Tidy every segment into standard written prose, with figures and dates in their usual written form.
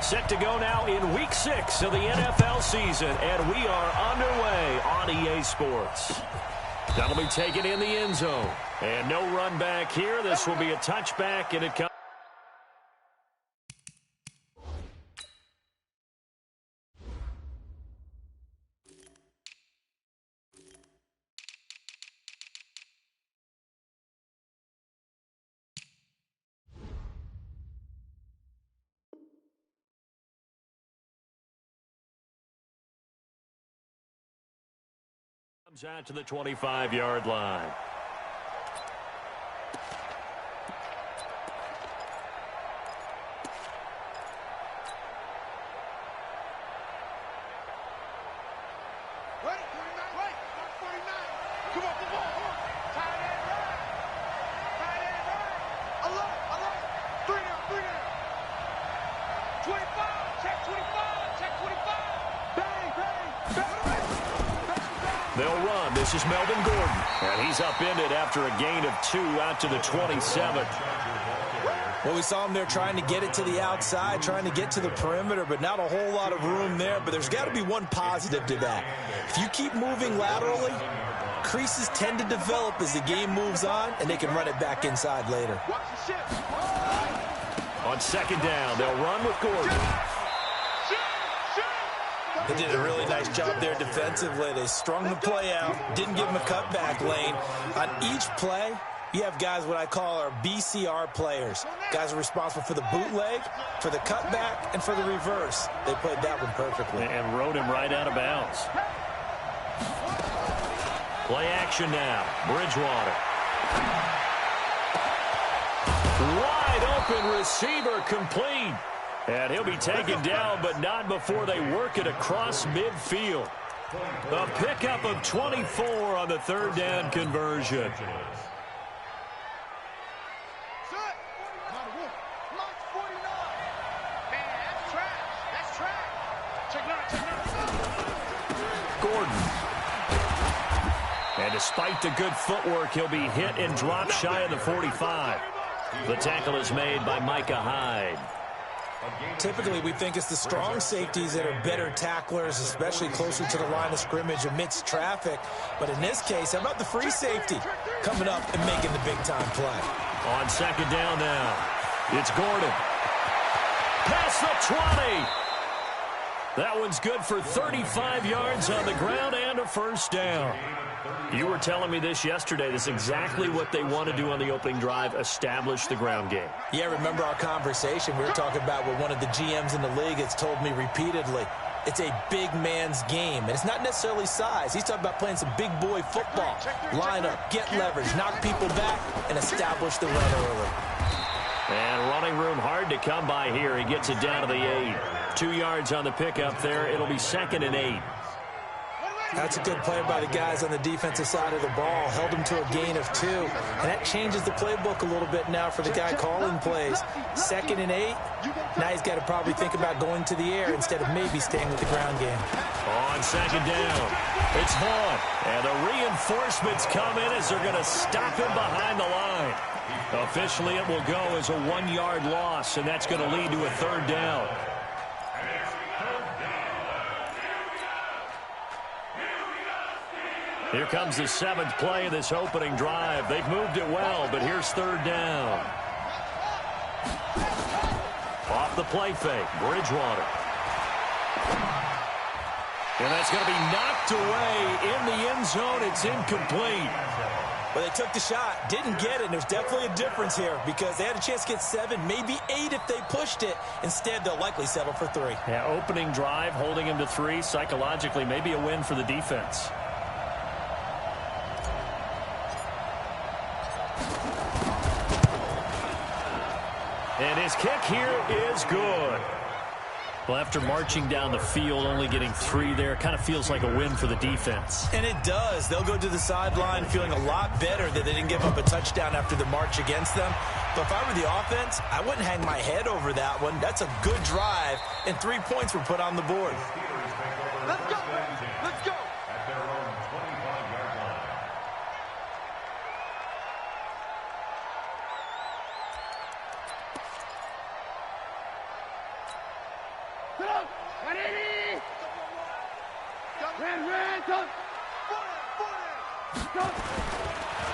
Set to go now in Week 6 of the NFL season, and we are underway on EA Sports. That'll be taken in the end zone. And no run back here. This will be a touchback, and it comes. Comes out to the 25-yard line. They'll run. This is Melvin Gordon. And he's upended after a gain of 2 out to the 27. Well, we saw him there trying to get it to the outside, trying to get to the perimeter, but not a whole lot of room there. But there's got to be one positive to that. If you keep moving laterally, creases tend to develop as the game moves on, and they can run it back inside later. On second down, they'll run with Gordon. They did a really nice job there defensively. They strung the play out, didn't give him a cutback lane. On each play, you have guys what I call our BCR players. Guys are responsible for the bootleg, for the cutback, and for the reverse. They played that one perfectly. And rode him right out of bounds. Play action now. Bridgewater. Wide open receiver complete. And he'll be taken down, but not before they work it across midfield. A pickup of 24 on the third down conversion. Gordon. And despite the good footwork, he'll be hit and dropped shy of the 45. The tackle is made by Micah Hyde. Typically, we think it's the strong safeties that are better tacklers, especially closer to the line of scrimmage amidst traffic. But in this case, how about the free safety coming up and making the big-time play? On second down now, it's Gordon. Past the 20. That one's good for 35 yards on the ground and a first down. You were telling me this yesterday. This is exactly what they want to do on the opening drive, establish the ground game. Yeah, remember our conversation. We were talking about what one of the GMs in the league has told me repeatedly. It's a big man's game, and it's not necessarily size. He's talking about playing some big boy football. Line up, get leverage, knock people back, and establish the run early. And running room hard to come by here. He gets it down to the 8. 2 yards on the pickup there. It'll be 2nd and 8. That's a good play by the guys on the defensive side of the ball. Held him to a gain of 2. And that changes the playbook a little bit now for the guy calling plays. 2nd and 8. Now he's got to probably think about going to the air instead of maybe staying with the ground game. On second down, it's Vaughn. And the reinforcements come in as they're going to stop him behind the line. Officially, it will go as a 1-yard loss, and that's going to lead to a third down. Here comes the 7th play of this opening drive. They've moved it well, but here's third down. Off the play fake, Bridgewater. And that's going to be knocked away in the end zone. It's incomplete. Well, they took the shot, didn't get it, and there's definitely a difference here because they had a chance to get 7, maybe 8 if they pushed it. Instead, they'll likely settle for 3. Yeah, opening drive, holding him to 3, psychologically, maybe a win for the defense. And his kick here is good. Well, after marching down the field, only getting 3 there, kind of feels like a win for the defense. And it does. They'll go to the sideline feeling a lot better that they didn't give up a touchdown after the march against them. But if I were the offense, I wouldn't hang my head over that one. That's a good drive, and 3 points were put on the board. Let's go. Let's go.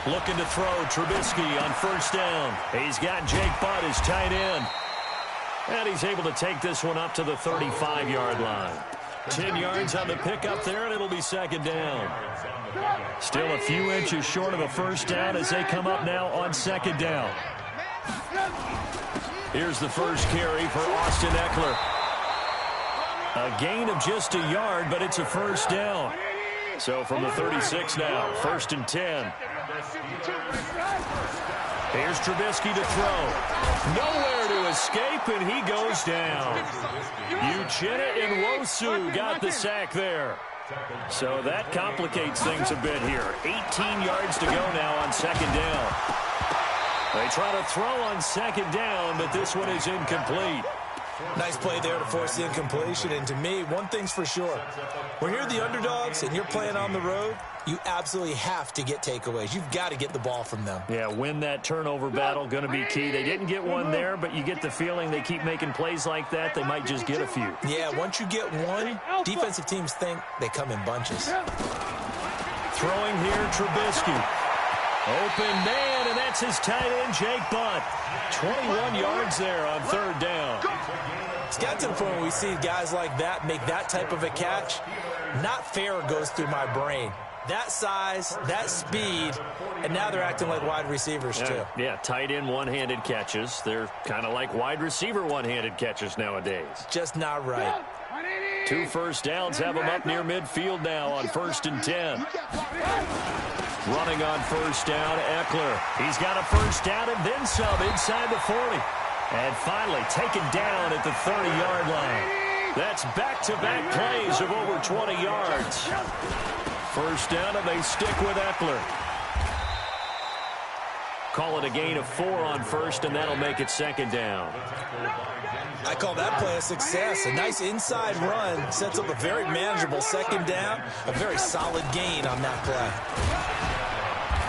Looking to throw, Trubisky on first down. He's got Jake Butt as tight end. And he's able to take this one up to the 35-yard line. 10 yards on the pickup there, and it'll be second down. Still a few inches short of a first down as they come up now on second down. Here's the first carry for Austin Eckler. A gain of just a yard, but it's a first down. So from the 36 now, first and 10. Here's Trubisky to throw. Nowhere to escape, and he goes down. Uchenna Nwosu got the sack there. So that complicates things a bit here. 18 yards to go now on second down. They try to throw on second down, but this one is incomplete. Nice play there to force the incompletion. And to me, one thing's for sure. When you're the underdogs and you're playing on the road, you absolutely have to get takeaways. You've got to get the ball from them. Yeah, win that turnover battle, going to be key. They didn't get one there, but you get the feeling they keep making plays like that, they might just get a few. Yeah, once you get one, defensive teams think they come in bunches. Throwing here, Trubisky. Open man, and that's his tight end, Jake Butt. 21 yards there on third down. It's got to the point where we see guys like that make that type of a catch. Not fair goes through my brain. That size, that speed, and now they're acting like wide receivers too. Yeah, tight end one-handed catches. They're kind of like wide receiver one-handed catches nowadays. Just not right. 2 first downs have them up near midfield now on first and 10. Running on first down, Eckler. He's got a first down and then some inside the 40. And finally taken down at the 30-yard line. That's back-to-back plays of over 20 yards. First down, and they stick with Eckler. Call it a gain of 4 on first, and that'll make it second down. I call that play a success. A nice inside run sets up a very manageable second down. A very solid gain on that play.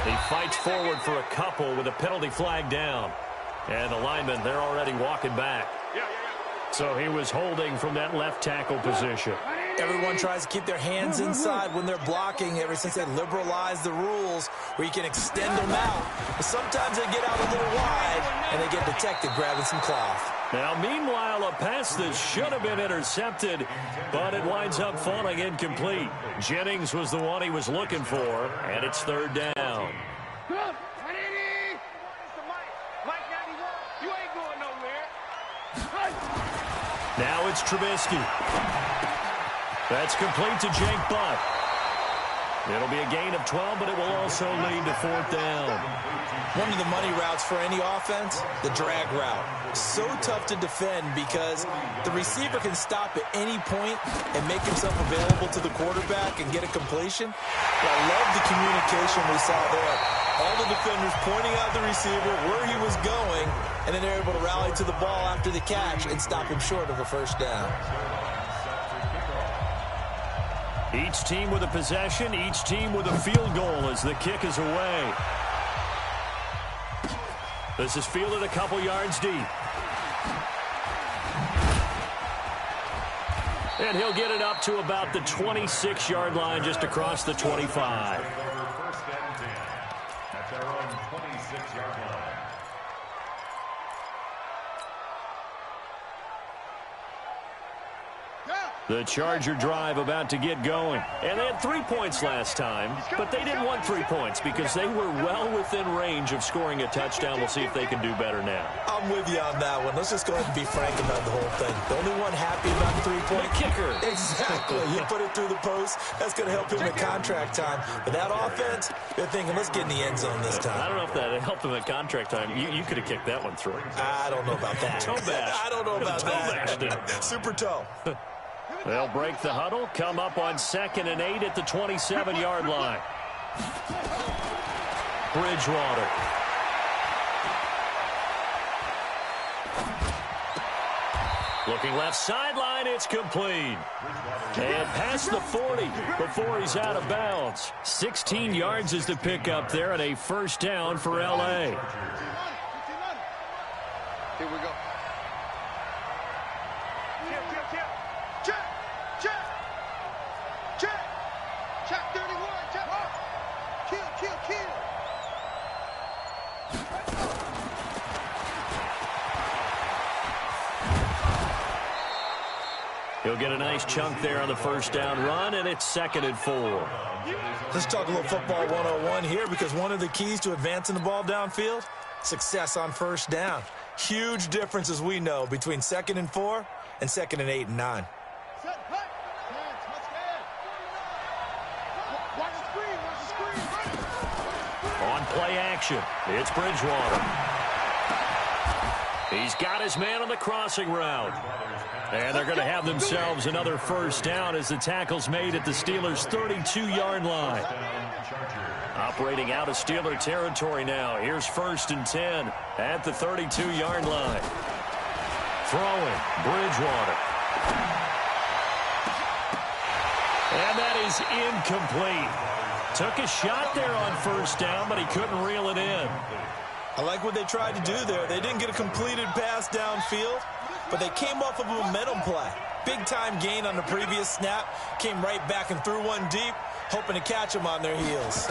He fights forward for a couple with a penalty flag down. And the linemen, they're already walking back. So he was holding from that left tackle position. Everyone tries to keep their hands inside when they're blocking ever since they liberalized the rules where you can extend them out. But sometimes they get out a little wide and they get detected grabbing some cloth. Now, meanwhile, a pass that should have been intercepted, but it winds up falling incomplete. Jennings was the one he was looking for, and it's third down. Now it's Trubisky. That's complete to Jake Butt. It'll be a gain of 12, but it will also lead to fourth down. One of the money routes for any offense, the drag route. So tough to defend because the receiver can stop at any point and make himself available to the quarterback and get a completion. But I love the communication we saw there. All the defenders pointing out the receiver, where he was going, and then they're able to rally to the ball after the catch and stop him short of a first down. Each team with a possession, each team with a field goal as the kick is away. This is fielded a couple yards deep. And he'll get it up to about the 26-yard line, just across the 25. That's our own 26-yard line. The Charger drive about to get going. And they had 3 points last time, but they didn't want 3 points because they were well within range of scoring a touchdown. We'll see if they can do better now. I'm with you on that one. Let's just go ahead and be frank about the whole thing. The only one happy about the 3-point kicker. Exactly. You put it through the post. That's going to help him at contract time. But that offense, they're thinking, let's get in the end zone this time. I don't know if that helped him at contract time. You could have kicked that one through. I don't know about that. Toe bash. I don't know about that. Super toe. They'll break the huddle, come up on 2nd and 8 at the 27-yard line. Bridgewater. Looking left sideline, it's complete. And past the 40 before he's out of bounds. 16 yards is the pickup there and a first down for L.A. Here we go. Check. He'll get a nice chunk there on the first down run, and it's 2nd and 4. Let's talk a little football 101 here, because one of the keys to advancing the ball downfield, success on first down. Huge difference, as we know, between 2nd and 4 and 2nd and 8 and 9. On play action, it's Bridgewater. He's got his man on the crossing route. And they're going to have themselves another first down as the tackle's made at the Steelers' 32-yard line. Operating out of Steeler territory now. Here's 1st and 10 at the 32-yard line. Throwing, Bridgewater. And that is incomplete. Took a shot there on first down, but he couldn't reel it in. I like what they tried to do there. They didn't get a completed pass downfield, but they came off of a momentum play. Big-time gain on the previous snap. Came right back and threw one deep, hoping to catch them on their heels.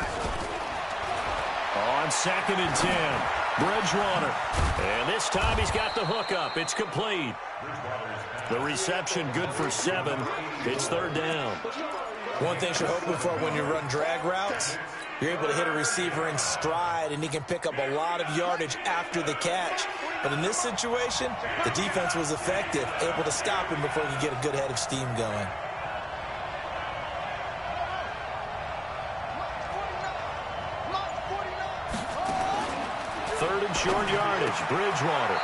On 2nd and 10, Bridgewater. And this time he's got the hook up. It's complete. The reception good for 7. It's 3rd down. One thing you're hoping for when you run drag routes, you're able to hit a receiver in stride, and he can pick up a lot of yardage after the catch. But in this situation, the defense was effective, able to stop him before he could get a good head of steam going. Third and short yardage, Bridgewater.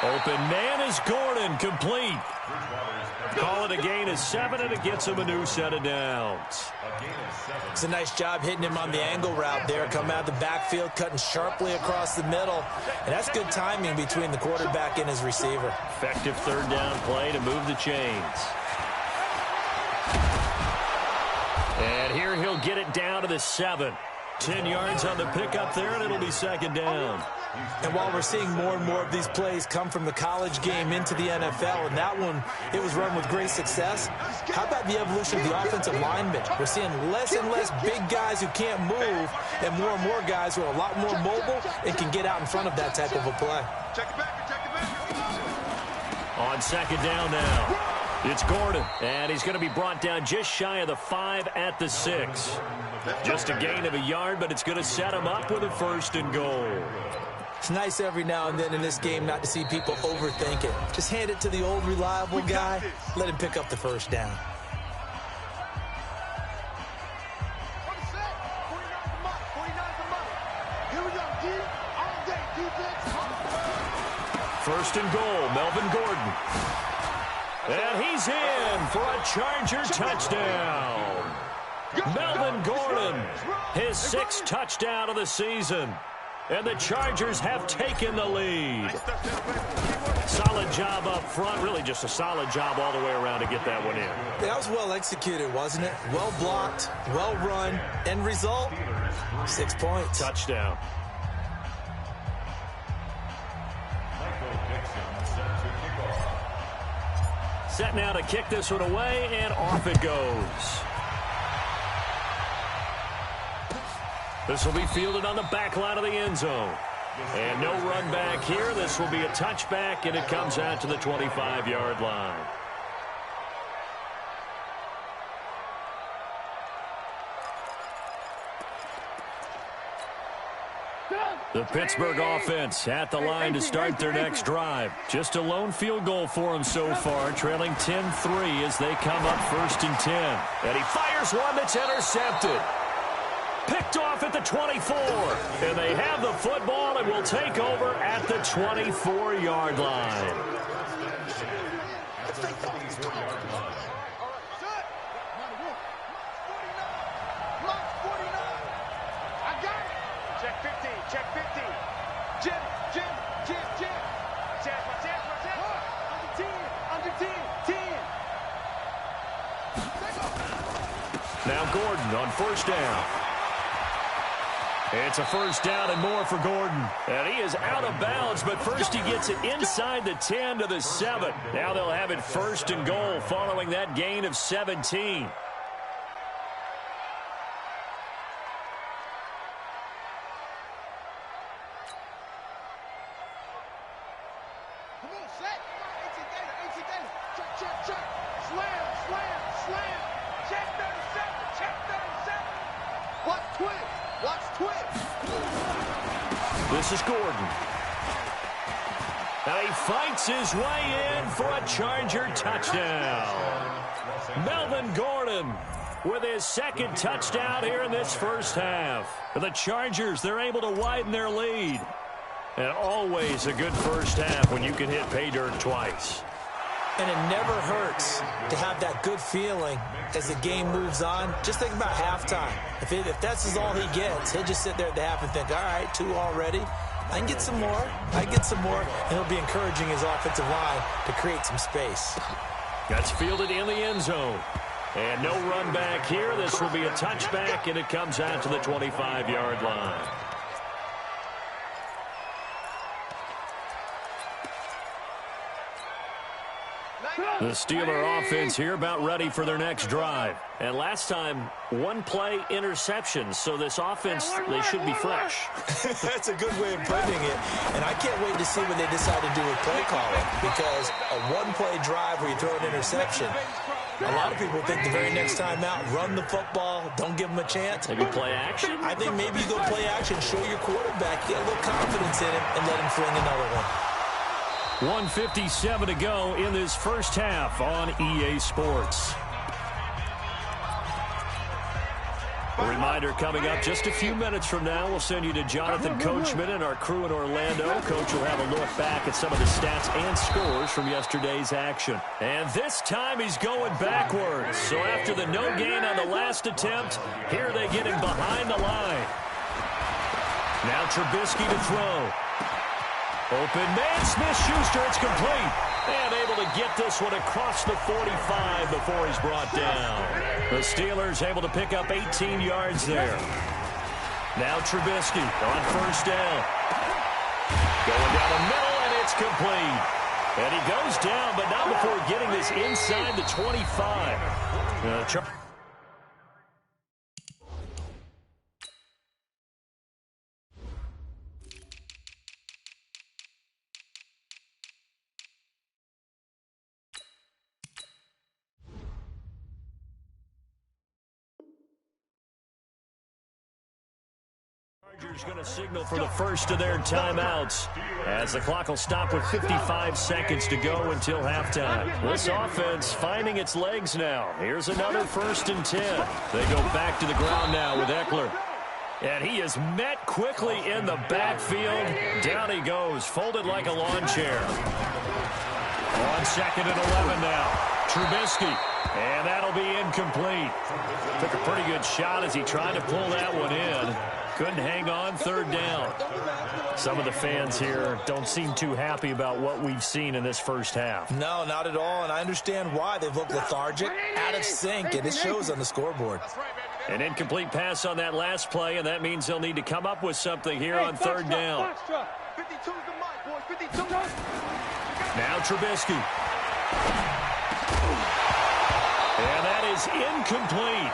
Open man is Gordon, complete. Call it a gain of 7, and it gets him a new set of downs. It's a nice job hitting him on the angle route there. Coming out of the backfield, cutting sharply across the middle. And that's good timing between the quarterback and his receiver. Effective 3rd down play to move the chains. And here he'll get it down to the 7. 10 yards on the pickup there, and it'll be 2nd down. And while we're seeing more and more of these plays come from the college game into the NFL, and that one, it was run with great success, how about the evolution of the offensive linemen? We're seeing less and less big guys who can't move, and more guys who are a lot more mobile and can get out in front of that type of a play. On 2nd down now, it's Gordon, and he's going to be brought down just shy of the 5 at the 6. Just a gain of a yard, but it's going to set him up with a 1st and goal. It's nice every now and then in this game not to see people overthink it. Just hand it to the old reliable guy, let him pick up the first down. First and goal, Melvin Gordon. And he's in for a Charger touchdown. Melvin Gordon, his 6th touchdown of the season. And the Chargers have taken the lead. Solid job up front. Really just a solid job all the way around to get that one in. That was well executed, wasn't it? Well blocked, well run. End result, 6 points. Touchdown. Set now to kick this one away, and off it goes. This will be fielded on the back line of the end zone. And no run back here. This will be a touchback, and it comes out to the 25-yard line. The Pittsburgh offense at the line to start their next drive. Just a lone field goal for them so far, trailing 10-3 as they come up 1st and 10. And he fires one that's intercepted. Picked off at the 24. And they have the football and will take over at the 24-yard line. Check 15, check 15. Jim. Under 10. Now Gordon on 1st down. It's a 1st down and more for Gordon. And he is out of bounds, but first he gets it inside the 10 to the 7. Now they'll have it 1st and goal following that gain of 17. Check, check, check. Slam, slam, slam. Check 37, check 37. Watch twist, watch twist. This is Gordon. And he fights his way in for a Charger touchdown. Melvin Gordon with his second touchdown here in this first half. For the Chargers, they're able to widen their lead. And always a good first half when you can hit pay dirt twice. And it never hurts to have that good feeling as the game moves on. Just think about halftime. If that's all he gets, he'll just sit there at the half and think, all right, 2 already. I can get some more. I can get some more. And he'll be encouraging his offensive line to create some space. That's fielded in the end zone. And no run back here. This will be a touchback, and it comes out to the 25-yard line. The Steeler offense here about ready for their next drive. And last time, 1 play interception. So this offense, they should be fresh. That's a good way of putting it. And I can't wait to see what they decide to do with play calling. Because a 1-play drive where you throw an interception, a lot of people think the very next time out, run the football, don't give them a chance. Maybe play action? I think maybe you go play action, show your quarterback, get a little confidence in him, and let him fling another one. 1:57 to go in this first half on EA Sports. A reminder coming up just a few minutes from now. We'll send you to Jonathan Coachman and our crew in Orlando. Coach will have a look back at some of the stats and scores from yesterday's action. And this time he's going backwards. So after the no gain on the last attempt, here they get him behind the line. Now Trubisky to throw. Open man, Smith-Schuster, it's complete. And able to get this one across the 45 before he's brought down. The Steelers able to pick up 18 yards there. Now Trubisky on first down. Going down the middle, and it's complete. And he goes down, but not before getting this inside the 25. Chargers going to signal for the first of their timeouts as the clock will stop with 55 seconds to go until halftime. This offense finding its legs now. Here's another 1st and 10. They go back to the ground now with Eckler. And he is met quickly in the backfield. Down he goes, folded like a lawn chair. On 2nd and 11 now. Trubisky. And that'll be incomplete. Took a pretty good shot as he tried to pull that one in. Couldn't hang on, 3rd down. Some of the fans here don't seem too happy about what we've seen in this first half. No, not at all, and I understand why. They've looked lethargic, out of sync, and it shows on the scoreboard. An incomplete pass on that last play, and that means they'll need to come up with something here on 3rd down. Now Trubisky. And that is incomplete.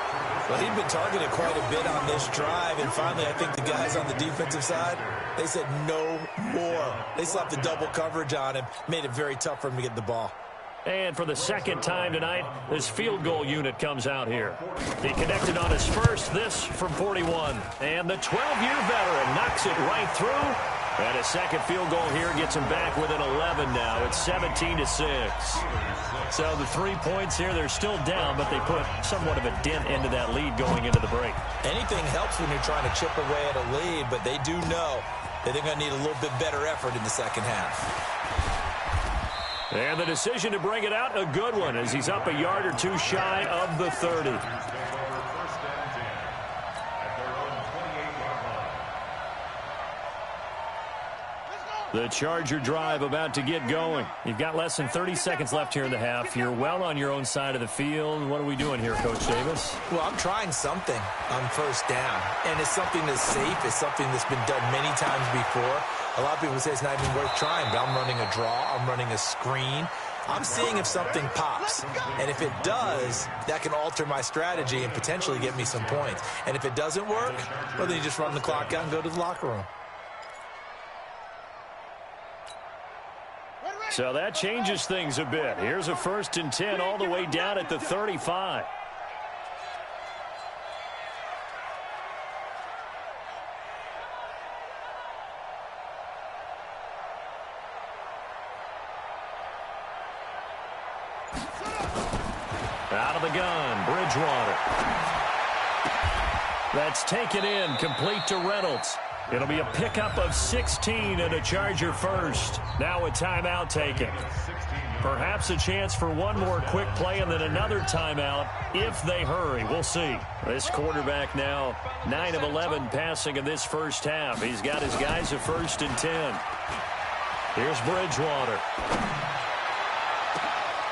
Well, he'd been targeted quite a bit on this drive, and finally I think the guys on the defensive side, they said no more. They slapped the double coverage on him, made it very tough for him to get the ball. And for the 2nd time tonight, this field goal unit comes out here. He connected on his first, this from 41. And the 12-year veteran knocks it right through. And a 2nd field goal here gets him back within 11 now. It's 17-6. So the 3 points here, they're still down, but they put somewhat of a dent into that lead going into the break. Anything helps when you're trying to chip away at a lead, but they do know that they're going to need a little bit better effort in the 2nd half. And the decision to bring it out, a good one, as he's up a yard or 2 shy of the 30. The Charger drive about to get going. You've got less than 30 seconds left here in the half. You're well on your own side of the field. What are we doing here, Coach Davis? Well, I'm trying something on 1st down, and it's something that's safe. It's something that's been done many times before. A lot of people say it's not even worth trying, but I'm running a draw. I'm running a screen. I'm seeing if something pops. And if it does, that can alter my strategy and potentially get me some points. And if it doesn't work, well, then you just run the clock out and go to the locker room. So that changes things a bit. Here's a 1st and 10 all the way down at the 35. Out of the gun, Bridgewater. That's taken in, complete to Reynolds. It'll be a pickup of 16 and a Charger first. Now a timeout taken. Perhaps a chance for one more quick play and then another timeout if they hurry. We'll see. This quarterback now 9 of 11 passing in this first half. He's got his guys a 1st and 10. Here's Bridgewater.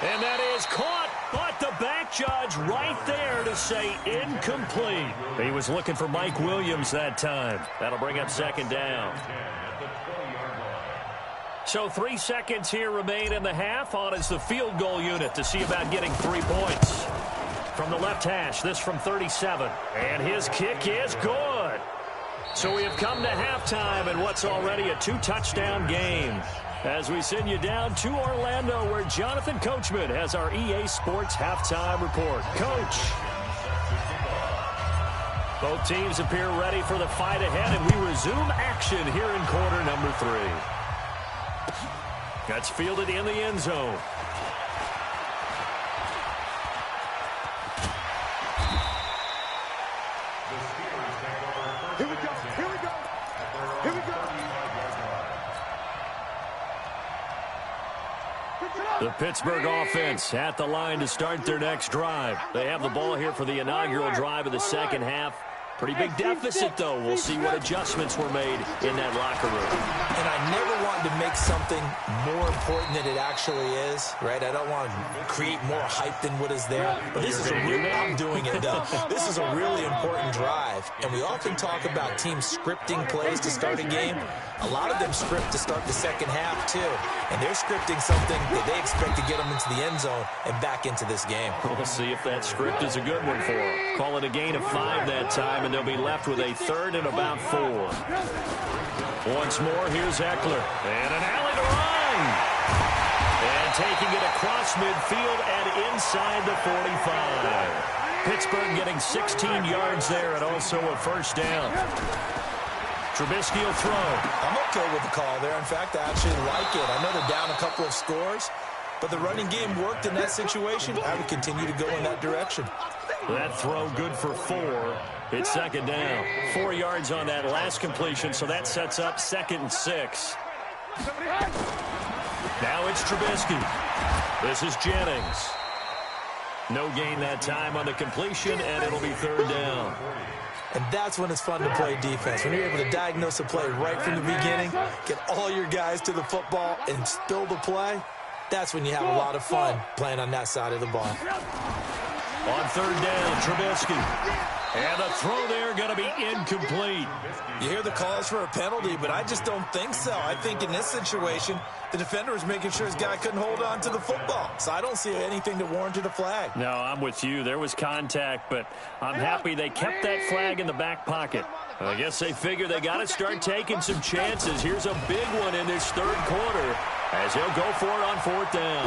And that is caught. But the back judge right there to say incomplete. He was looking for Mike Williams that time. That'll bring up 2nd down. So 3 seconds here remain in the half. On is the field goal unit to see about getting 3 points. From the left hash, this from 37. And his kick is good. So we have come to halftime in what's already a 2-touchdown game. As we send you down to Orlando, where Jonathan Coachman has our EA Sports halftime report. Coach. Both teams appear ready for the fight ahead, and we resume action here in quarter number 3. That's fielded in the end zone. Here we go. Here we go. Here we go. The Pittsburgh offense at the line to start their next drive. They have the ball here for the inaugural drive of the second half. Pretty big deficit, though. We'll see what adjustments were made in that locker room. And I never wanted to make something more important than it actually is, right? I don't want to create more hype than what is there. But this is a really, I'm doing it, though. This is a really important drive. And we often talk about teams scripting plays to start a game. A lot of them script to start the second half, too. And they're scripting something that they expect to get them into the end zone and back into this game. We'll see if that script is a good one for them. Call it a gain of 5 that time, and they'll be left with a 3rd and about 4. Once more, here's Eckler. And an alley to run. And taking it across midfield and inside the 45. Pittsburgh getting 16 yards there and also a 1st down. Trubisky will throw. I'm okay with the call there. In fact, I actually like it. I know they're down a couple of scores, but the running game worked in that situation. I would continue to go in that direction. That throw good for 4. It's 2nd down. 4 yards on that last completion, so that sets up 2nd and 6. Now it's Trubisky. This is Jennings. No gain that time on the completion, and it'll be 3rd down. And that's when it's fun to play defense. When you're able to diagnose a play right from the beginning, get all your guys to the football, and spill the play, that's when you have a lot of fun playing on that side of the ball. On 3rd down, Trubisky. And the throw there going to be incomplete. You hear the calls for a penalty, but I just don't think so. I think in this situation, the defender was making sure his guy couldn't hold on to the football. So I don't see anything that warranted a flag. No, I'm with you. There was contact, but I'm happy they kept that flag in the back pocket. I guess they figure they got to start taking some chances. Here's a big one in this 3rd quarter as he'll go for it on 4th down.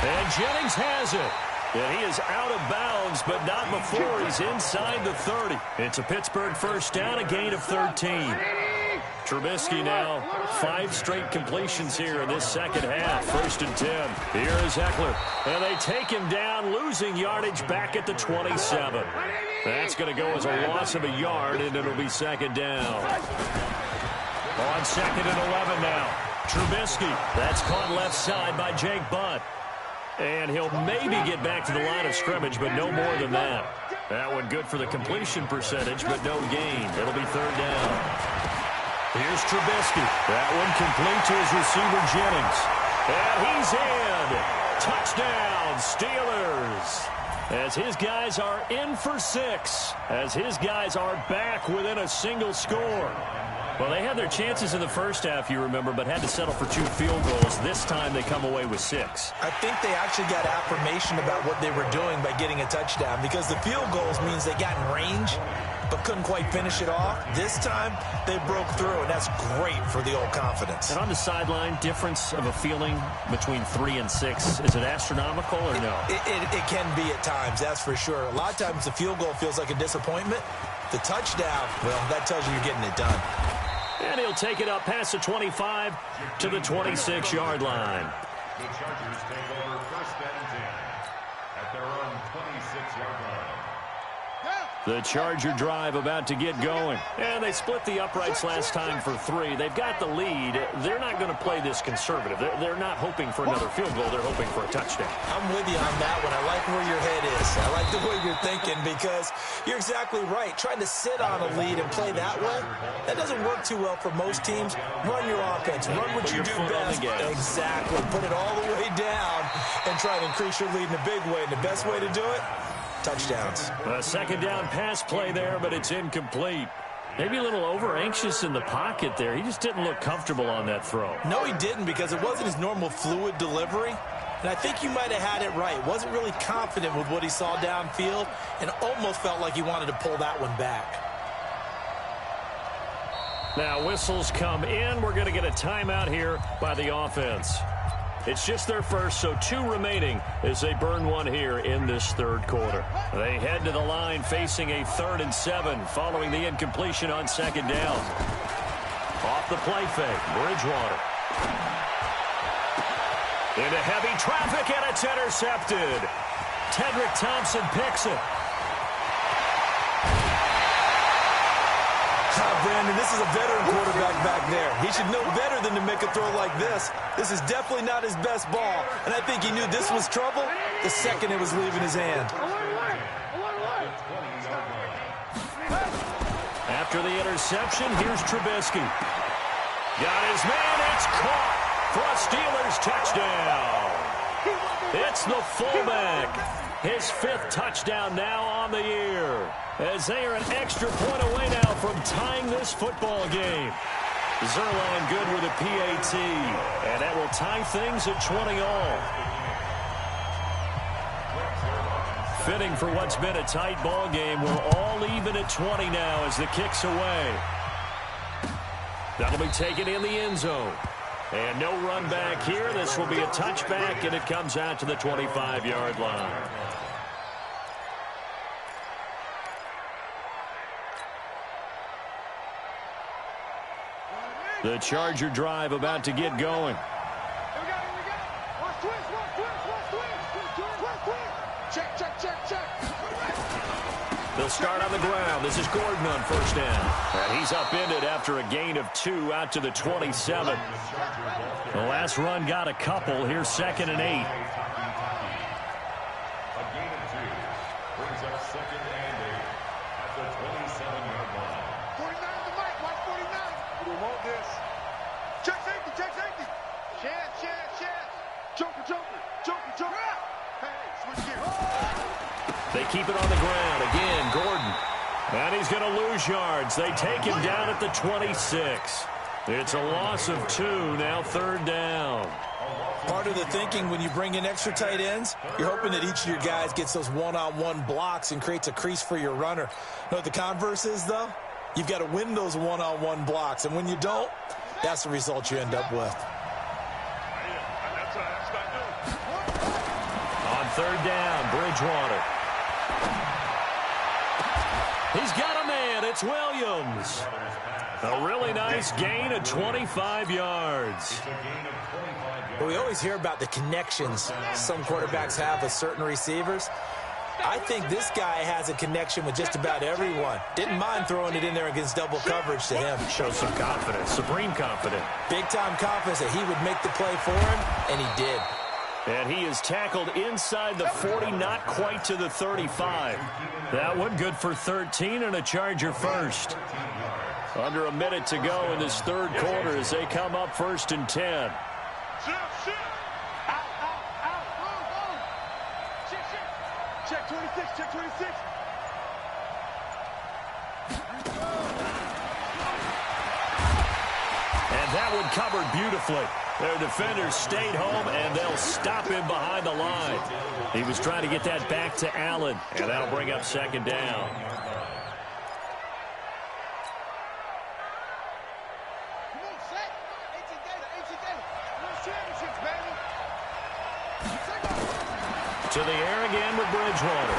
And Jennings has it. And he is out of bounds, but not before he's inside the 30. It's a Pittsburgh 1st down, a gain of 13. Trubisky now 5 straight completions here in this second half. 1st and 10. Here is Eckler. And they take him down, losing yardage back at the 27. That's going to go as a loss of a yard, and it'll be 2nd down. On 2nd and 11 now. Trubisky. That's caught left side by Jake Butt. And he'll maybe get back to the line of scrimmage, but no more than that. That one good for the completion percentage, but no gain. It'll be 3rd down. Here's Trubisky. That one complete to his receiver, Jennings. And he's in. Touchdown, Steelers. As his guys are in for 6. As his guys are back within a single score. Well, they had their chances in the first half, you remember, but had to settle for 2 field goals. This time they come away with 6. I think they actually got affirmation about what they were doing by getting a touchdown, because the field goals means they got in range. but couldn't quite finish it off. This time, they broke through, and that's great for the old confidence. And on the sideline, difference of a feeling between 3 and 6, is it astronomical or no? It can be at times, that's for sure. A lot of times the field goal feels like a disappointment. The touchdown, well, that tells you you're getting it done. And he'll take it up past the 25 to the 26-yard line. The Chargers take over 1st and 10 at their own 26-yard line. The Charger drive about to get going. And they split the uprights last time for 3. They've got the lead. They're not going to play this conservative. They're not hoping for another field goal. They're hoping for a touchdown. I'm with you on that one. I like where your head is. I like the way you're thinking because you're exactly right. Trying to sit on a lead and play that way, that doesn't work too well for most teams. Run your offense. Run what you do best. Exactly. Put it all the way down and try to increase your lead in a big way. And the best way to do it, touchdowns. A second down pass play there, but it's incomplete. Maybe a little over-anxious in the pocket there. He just didn't look comfortable on that throw. No, he didn't because it wasn't his normal fluid delivery. And I think you might have had it right. Wasn't really confident with what he saw downfield and almost felt like he wanted to pull that one back. Now whistles come in. We're going to get a timeout here by the offense. It's just their first, so 2 remaining as they burn one here in this third quarter. They head to the line facing a 3rd and 7 following the incompletion on 2nd down. Off the play fake, Bridgewater. Into heavy traffic, and it's intercepted. Tedrick Thompson picks it. Brandon, this is a veteran quarterback back there. He should know better than to make a throw like this. This is definitely not his best ball, and I think he knew this was trouble the second it was leaving his hand. After the interception, here's Trubisky. Got his man, it's caught for a Steelers touchdown. It's the fullback. His 5th touchdown now on the year, as they are an extra point away now from tying this football game. Zerline good with a PAT, and that will tie things at 20 all. Fitting for what's been a tight ball game. We're all even at 20 now as the kick's away. That'll be taken in the end zone. And no run back here. This will be a touchback, and it comes out to the 25-yard line. The Charger drive about to get going. Here we go. Watch twist. Check. They'll start on the ground. This is Gordon on 1st down. And he's upended after a gain of 2 out to the 27. The last run got a couple. Here's 2nd and 8. A gain of 2 brings up 2nd and 8 at the 27-yard line. 49 on the mic. Watch 49. We want this. Check safety. Chance. Joker. Hey, switch gears. They keep it on the ground. Again, Gordon. And he's going to lose yards. They take him down at the 26. It's a loss of 2, now 3rd down. Part of the thinking when you bring in extra tight ends, you're hoping that each of your guys gets those one-on-one blocks and creates a crease for your runner. Know what the converse is, though? You've got to win those one-on-one blocks, and when you don't, that's the result you end up with. On 3rd down, Bridgewater. He's got a man. It's Williams. A really nice gain of 25 yards. Well, we always hear about the connections some quarterbacks have with certain receivers. I think this guy has a connection with just about everyone. Didn't mind throwing it in there against double coverage to him. Shows some confidence, supreme confidence. Big-time confidence that he would make the play for him, and he did. And he is tackled inside the 40, not quite to the 35. That one good for 13 and a Charger first. Under a minute to go in this third quarter as they come up 1st and 10. Check 26. And that one covered beautifully. Their defenders stayed home, and they'll stop him behind the line. He was trying to get that back to Allen, and that'll bring up 2nd down. To the air again with Bridgewater.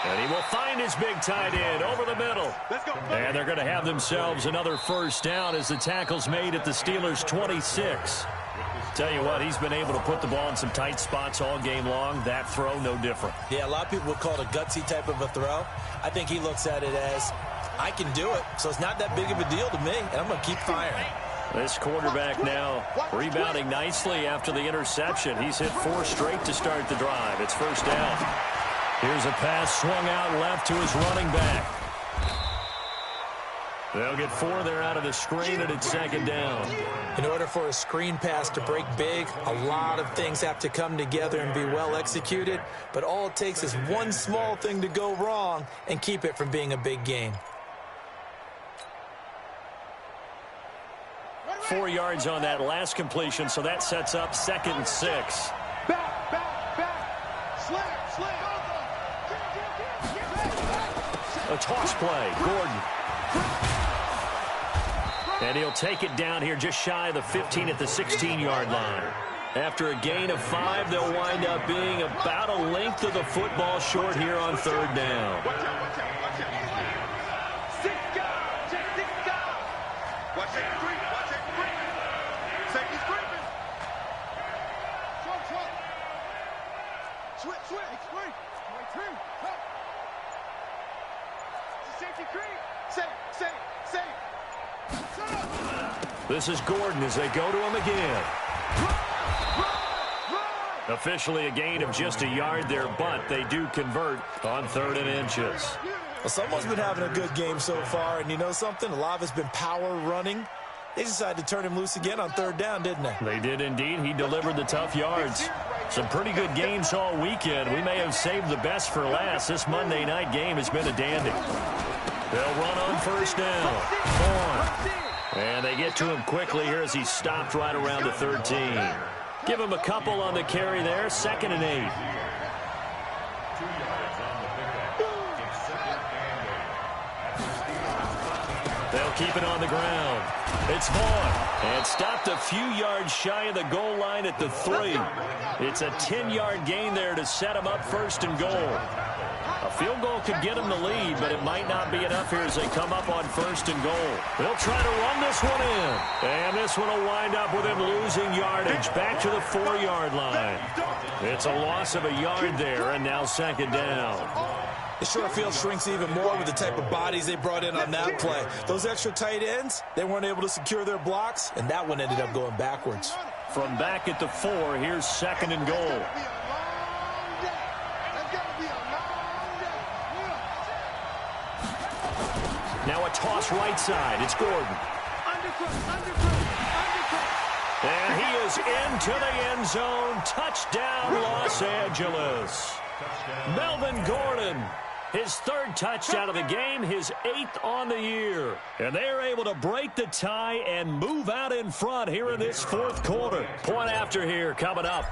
And he will find his big tight end over the middle. And they're going to have themselves another first down as the tackle's made at the Steelers' 26. Tell you what, he's been able to put the ball in some tight spots all game long. That throw, no different. Yeah, a lot of people would call it a gutsy type of a throw. I think he looks at it as, I can do it, so it's not that big of a deal to me, and I'm going to keep firing. This quarterback now rebounding nicely after the interception. He's hit 4 straight to start the drive. It's first down. Here's a pass swung out left to his running back. They'll get 4 there out of the screen, and it's second down. In order for a screen pass to break big, a lot of things have to come together and be well executed. But all it takes is one small thing to go wrong and keep it from being a big game. 4 yards on that last completion, so that sets up 2nd and 6. Back. Slam. A toss play, Gordon. And he'll take it down here just shy of the 15 at the 16-yard line. After a gain of 5, they'll wind up being about a length of the football short here on 3rd down. This is Gordon as they go to him again. Officially a gain of just a yard there, but they do convert on 3rd and inches. Well, someone's been having a good game so far, and you know something? A lot of it's been power running. They decided to turn him loose again on 3rd down, didn't they? They did indeed. He delivered the tough yards. Some pretty good games all weekend. We may have saved the best for last. This Monday night game has been a dandy. They'll run on first down. And they get to him quickly here as he's stopped right around the 13. Give him a couple on the carry there. 2nd and 8. They'll keep it on the ground. It's Vaughn. And stopped a few yards shy of the goal line at the 3. It's a 10-yard gain there to set him up 1st and goal. A field goal could get them the lead, but it might not be enough here as they come up on 1st and goal. They'll try to run this one in. And this one will wind up with him losing yardage back to the 4-yard line. It's a loss of a yard there, and now 2nd down. The short field shrinks even more with the type of bodies they brought in on that play. Those extra tight ends, they weren't able to secure their blocks, and that one ended up going backwards. From back at the 4, here's 2nd and goal. Now a toss right side. It's Gordon. And he is into the end zone. Touchdown, Los Angeles. Melvin Gordon, his 3rd touchdown of the game, his 8th on the year. And they're able to break the tie and move out in front here in this 4th quarter. Point after here coming up.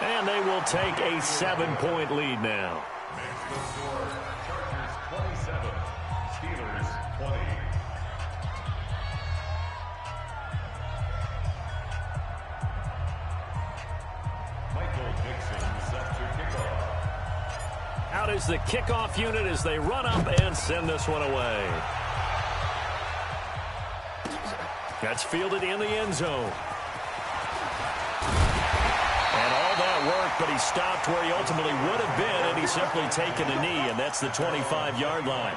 And they will take a 7-point lead now. Chargers 27, Steelers 20. Michael Dixon set to kickoff. Out is the kickoff unit as they run up and send this one away. That's fielded in the end zone. And all that work, but he stopped where he ultimately would have been, and he's simply taken a knee, and that's the 25-yard line.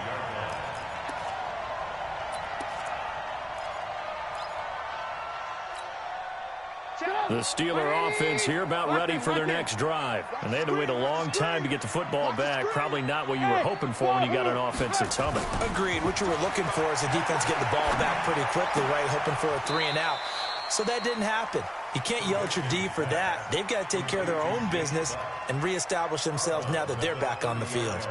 The Steeler offense here about ready for their next drive. And they had to wait a long time to get the football back. Probably not what you were hoping for when you got an offense that's humming. Agreed. What you were looking for is the defense getting the ball back pretty quickly, right? Hoping for a 3 and out. So that didn't happen. You can't yell at your D for that. They've got to take care of their own business and reestablish themselves now that they're back on the field.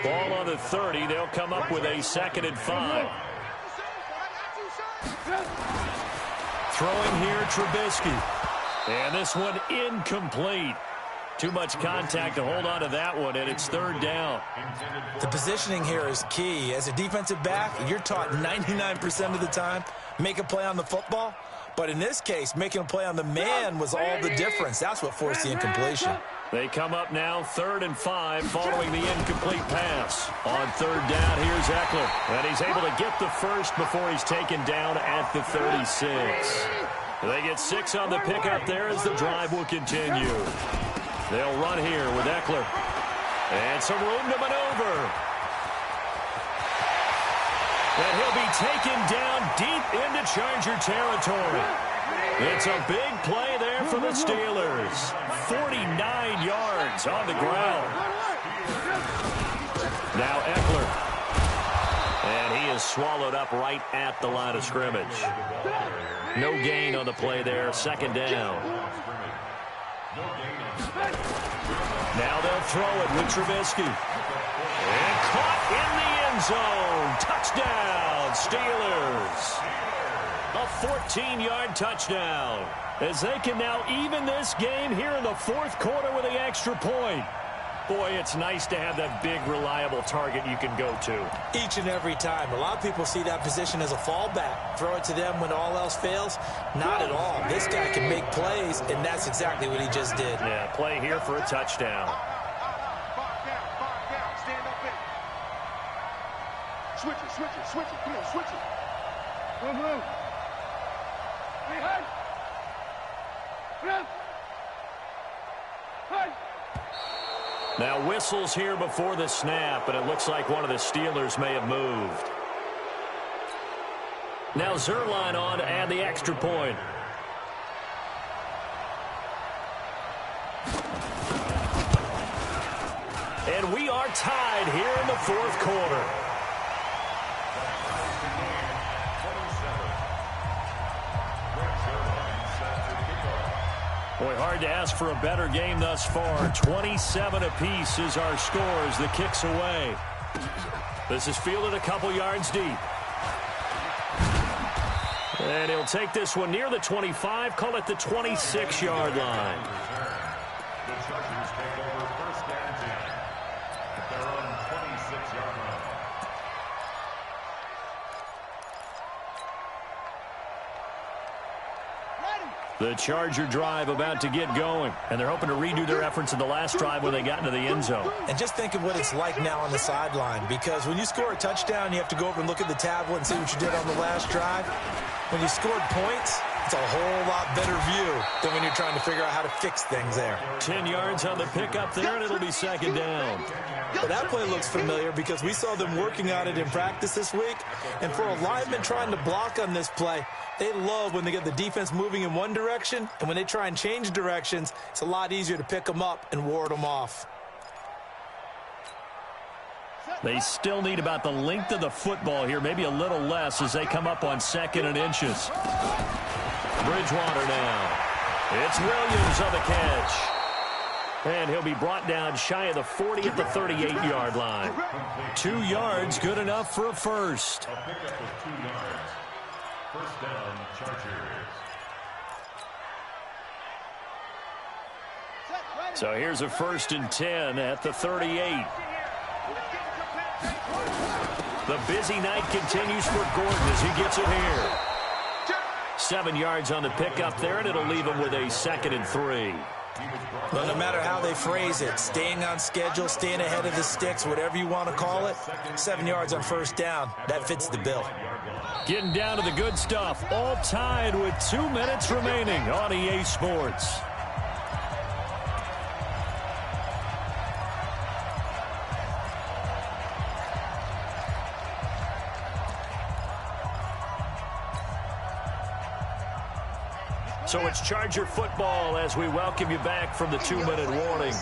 Ball on the 30. They'll come up with a 2nd and 5. Throwing here, Trubisky. And this one incomplete. Too much contact to hold on to that one, and it's third down. The positioning here is key. As a defensive back, you're taught 99% of the time, make a play on the football. But in this case, making a play on the man was all the difference. That's what forced the incompletion. They come up now 3rd and 5 following the incomplete pass. On third down, here's Eckler. And he's able to get the first before he's taken down at the 36. They get 6 on the pickup there as the drive will continue. They'll run here with Eckler. And some room to maneuver. And he'll be taken down deep into Charger territory. It's a big play there for the Steelers. 49 yards on the ground. Now Eckler. And he is swallowed up right at the line of scrimmage. No gain on the play there. 2nd down. Now they'll throw it with Trubisky. And caught in the end zone. Touchdown, Steelers. A 14-yard touchdown. As they can now even this game here in the 4th quarter with the extra point. Boy, it's nice to have that big, reliable target you can go to. Each and every time. A lot of people see that position as a fallback. Throw it to them when all else fails. Not at all. This guy can make plays, and that's exactly what he just did. Yeah, play here for a touchdown. Stand up in. Switch it. Come on, switch it. Come on. Hey. Now whistles here before the snap, and it looks like one of the Steelers may have moved. Now Zerline on to add the extra point. And we are tied here in the 4th quarter. Boy, hard to ask for a better game thus far. 27 apiece is our score as the kick's away. This is fielded a couple yards deep. And he'll take this one near the 25, call it the 26-yard line. The Chargers take over 1st and 10 at their own 26-yard line. The Charger drive about to get going, and they're hoping to redo their efforts in the last drive when they got into the end zone. And just think of what it's like now on the sideline, because when you score a touchdown, you have to go over and look at the tablet and see what you did on the last drive. When you scored points, it's a whole lot better view than when you're trying to figure out how to fix things there. 10 yards on the pickup there, and it'll be 2nd down. But that play looks familiar because we saw them working on it in practice this week. And for a lineman trying to block on this play, they love when they get the defense moving in one direction. And when they try and change directions, it's a lot easier to pick them up and ward them off. They still need about the length of the football here, maybe a little less as they come up on 2nd and inches. Bridgewater now. It's Williams on the catch. And he'll be brought down shy of the 40 at the 38-yard line. 2 yards, good enough for a first. A pickup of 2 yards. 1st down, Chargers. So here's a 1st and 10 at the 38. The busy night continues for Gordon as he gets it here. 7 yards on the pickup there, and it'll leave him with a 2nd and 3. Well, no matter how they phrase it, staying on schedule, staying ahead of the sticks, whatever you want to call it, 7 yards on 1st down, that fits the bill. Getting down to the good stuff, all tied with 2 minutes remaining on EA Sports. So it's Charger football as we welcome you back from the 2-minute warning.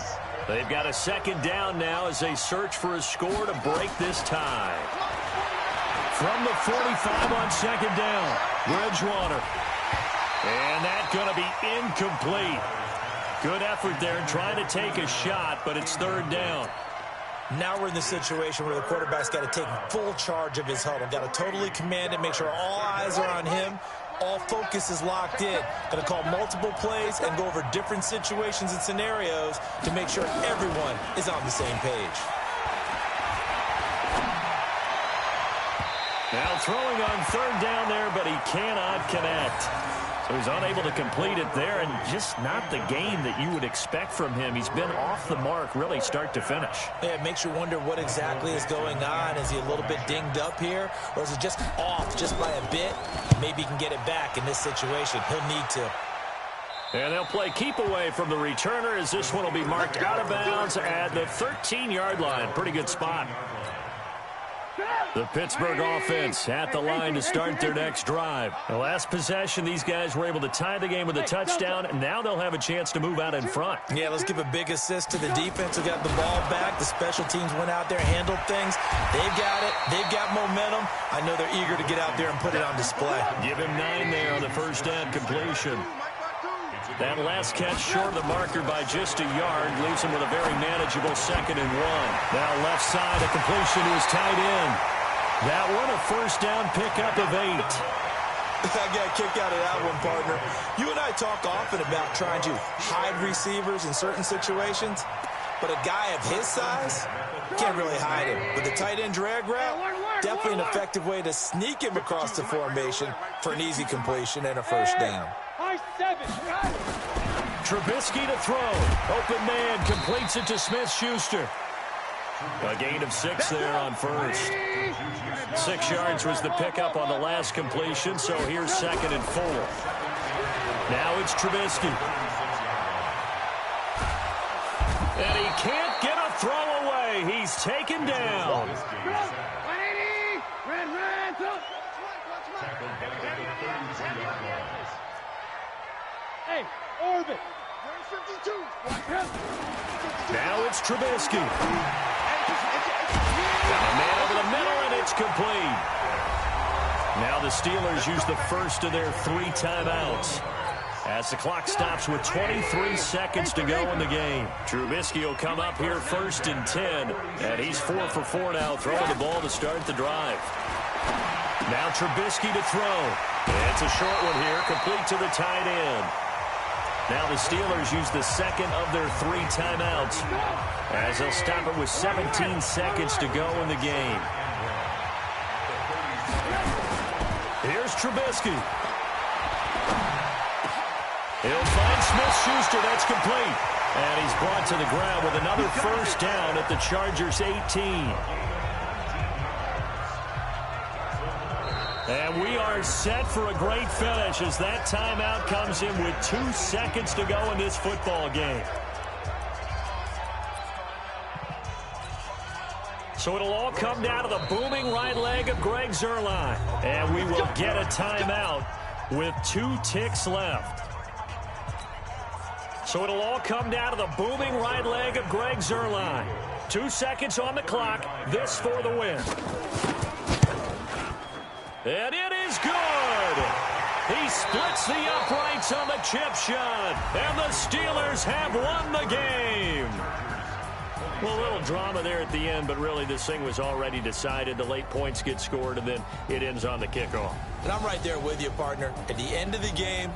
They've got a 2nd down now as they search for a score to break this tie. From the 45 on 2nd down, Bridgewater. And that's going to be incomplete. Good effort there trying to take a shot, but it's 3rd down. Now we're in the situation where the quarterback's got to take full charge of his huddle. Got to totally command it, make sure all eyes are on him. all focus is locked in. Going to call multiple plays and go over different situations and scenarios to make sure everyone is on the same page. Now throwing on third down there, but he cannot connect. So he's unable to complete it there, and just not the game that you would expect from him. He's been off the mark really start to finish. Yeah, it makes you wonder what exactly is going on. Is he a little bit dinged up here, or is it just off just by a bit? Maybe he can get it back in this situation. He'll need to. And they'll play keep away from the returner as this one will be marked out of bounds at the 13-yard line. Pretty good spot. The Pittsburgh offense at the line to start their next drive. The last possession, these guys were able to tie the game with a touchdown, and now they'll have a chance to move out in front. Yeah, let's give a big assist to the defense who got the ball back. The special teams went out there, handled things. They've got it. They've got momentum. I know they're eager to get out there and put it on display. Give him 9 there on the first down completion. That last catch short of the marker by just a yard leaves him with a very manageable 2nd and 1. Now left side, a completion to his tight end. That one a first down pickup of 8. I got a kick out of that one, partner. You and I talk often about trying to hide receivers in certain situations, but a guy of his size can't really hide him. But the tight end drag route, definitely an effective way to sneak him across the formation for an easy completion and a first down. Trubisky to throw. Open man completes it to Smith-Schuster. A gain of 6 there on first. 6 yards was the pickup on the last completion, so here's 2nd and 4. Now it's Trubisky. And he can't get a throw away. He's taken down. Hey, Orbit. Now it's Trubisky. Got a man over the middle, and it's complete. Now the Steelers use the first of their 3 timeouts as the clock stops with 23 seconds to go in the game. Trubisky will come up here 1st and 10, and he's 4 for 4 now, throwing the ball to start the drive. Now Trubisky to throw. It's a short one here, complete to the tight end. Now the Steelers use the 2nd of their 3 timeouts as they'll stop it with 17 seconds to go in the game. Here's Trubisky. He'll find Smith-Schuster. That's complete. And he's brought to the ground with another first down at the Chargers' 18. And we are set for a great finish as that timeout comes in with 2 seconds to go in this football game. So it'll all come down to the booming right leg of Greg Zuerlein. And we will get a timeout with 2 ticks left. So it'll all come down to the booming right leg of Greg Zuerlein. 2 seconds on the clock. This for the win. And it is good. He splits the uprights on the chip shot. And the Steelers have won the game. Well, a little drama there at the end, but really this thing was already decided. The late points get scored, and then it ends on the kickoff. And I'm right there with you, partner. At the end of the game,